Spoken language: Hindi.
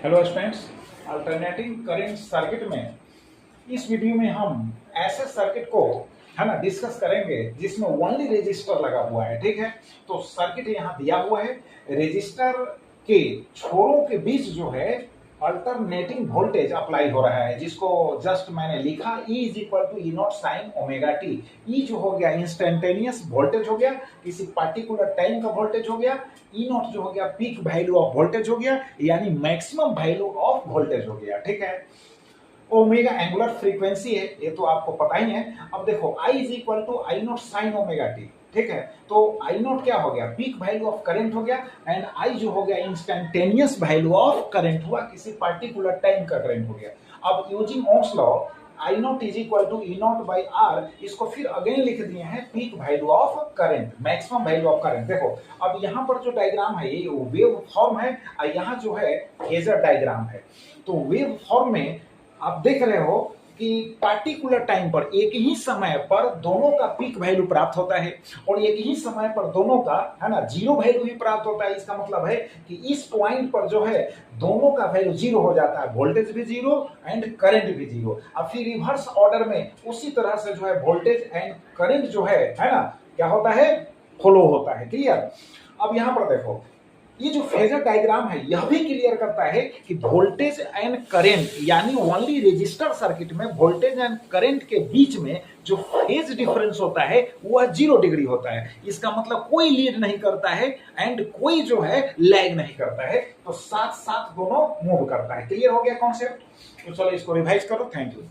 Hello students, alternating current circuit में इस वीडियो में हम ऐसे सर्किट को है ना डिस्कस करेंगे जिसमें ओनली रेजिस्टर लगा हुआ है। ठीक है, तो सर्किट यहाँ दिया हुआ है, रेजिस्टर के छोरों के बीच जो है अल्टरनेटिंग वोल्टेज अप्लाई हो रहा है, जिसको जस्ट मैंने लिखा E is equal to E naught sine omega t. E जो हो गया इंस्टेंटेनियस वोल्टेज हो गया, किसी पर्टिकुलर टाइम का वोल्टेज हो गया। ई नॉट जो हो गया पीक वैल्यू ऑफ वोल्टेज हो गया, यानी मैक्सिमम वैल्यू ऑफ वोल्टेज हो गया। ठीक है, ओमेगा एंगुलर फ्रीक्वेंसी है, ये तो आपको पता ही है। अब देखो I is equal to I naught sine omega t. ठीक है, तो आई नॉट क्या हो गया, पीक वैल्यू ऑफ करंट हो गया, एंड आई जो हो गया इंस्टेंटेनियस वैल्यू ऑफ करंट हुआ, किसी पर्टिकुलर टाइम का करंट हो गया। अब using Ohm's law I naught is equal to E naught by R, इसको फिर अगेन लिख दिए हैं peak value of current, maximum value of current. देखो अब यहाँ पर जो डायग्राम है ये वेव फॉर्म है, और यहाँ जो है फेजर डायग्राम है। तो वेव फॉर्म में आप देख रहे हो कि पर्टिकुलर टाइम पर एक ही समय पर दोनों का पीक वैल्यू प्राप्त होता है, और एक ही समय पर दोनों का है ना जीरो वैल्यू भी प्राप्त होता है। इसका मतलब है कि इस पॉइंट पर जो है दोनों का वैल्यू जीरो हो जाता है, वोल्टेज भी जीरो एंड करंट भी जीरो। अब फिर रिवर्स ऑर्डर में उसी तरह से जो है वोल्टेज एंड करंट जो है ना क्या होता है, फ्लो होता है। क्लियर? अब यहाँ पर देखो ये जो फेजर डायग्राम है यह भी क्लियर करता है कि वोल्टेज एंड करंट, यानी ओनली रेजिस्टर सर्किट में वोल्टेज एंड करंट के बीच में जो फेज डिफरेंस होता है वह 0 डिग्री होता है। इसका मतलब कोई लीड नहीं करता है एंड कोई जो है लैग नहीं करता है, तो साथ साथ दोनों मूव करता है। क्लियर हो गया कॉन्सेप्ट? तो चलो इसको रिवाइज करो। Thank you.